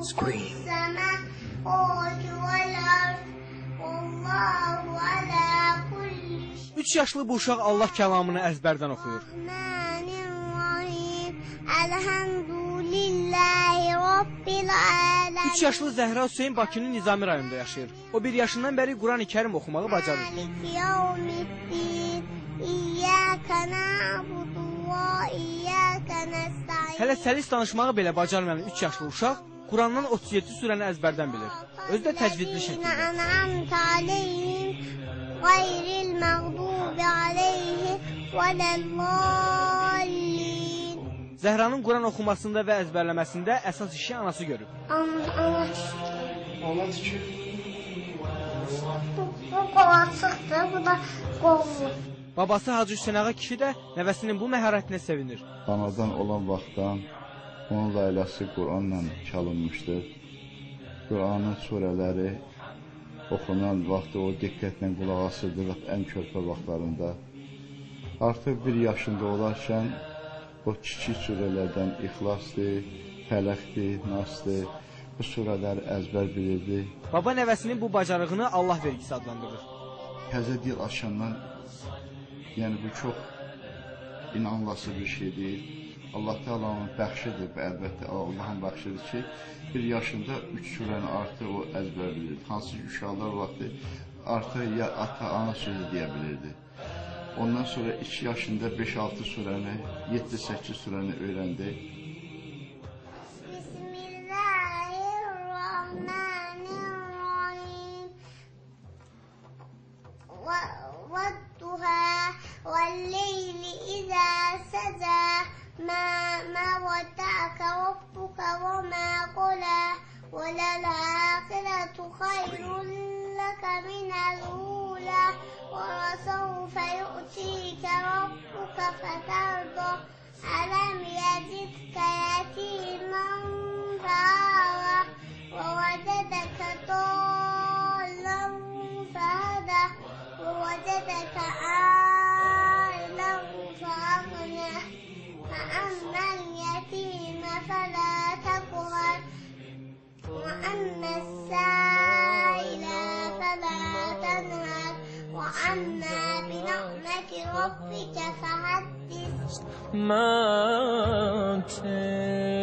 Scream. 3 yaşlı bu uşaq Allah kəlamını əzbərdən oxuyur. 3 yaşlı Zəhra Hüseyin Bakının Nizami rayonunda yaşayır. O 1 yaşından bəri Quran-ı Kərim oxumağı bacarır. Hələ səlis danışmağı belə bacarmayan 3 yaşlı uşaq Qurandan 37 surəni əzbərdən bilir. Özü də təcvidli şəkildə. Zəhranın Quran oxumasında və əzbərləməsində əsas işi anası görüb. Anladı ki, bu qolacıqdır, bu da qollu. Babası Hacı Hüseyin Ağa kişi də nəvəsinin bu məharətinə sevinir. Anadan olan vaxtdan onun layləsi Quranla çalınmışdır. Quranın surələri oxunan vaxtı o diqqətlə qulaq asırdı ən körpə vaxtlarında. Artıq 1 yaşında olarkən o kiçik surələrdən İxlasdır, Fələqdir, Nasdır, bu surələri əzbər bilirdi. Baba nəvəsinin bu bacarığını Allah vergisi adlandırır. Təzə dil açandan, yəni bu çox inanılası bir şey deyil. Allah Teala'nın bəxşidir və əlbəttə Allahın bəxşidir ki, 1 yaşında 3 surəni artıq o əzbər bilirdi. Hansı ki, uşaqlar vaxtı artıq ya ata, ana sözü deyə bilirdi. Ondan sonra 2 yaşında 5-6 surəni, 7-8 surəni öyrəndi. Bismillahirrahmanirrahim. Vadduha velleyli izâ səcə mə vadda'aka rabbuka və mə qala və lel-âxiratu xayrun laka minel-ûlâ və rasawfa yu'tika rabbuka fetərdə ələm yecidkə yetiman fa'avə və vəcədəkə dâllan fəhədə və vəcədəkə âilən fəğnə فأما اليتيم فلا تقهر وأما السائل فلا تنهر وأما بنعمة ربك فحدث. ما أنت بنعمة ربك بمجنون. 3 yaşlı Zəhra Hüseyin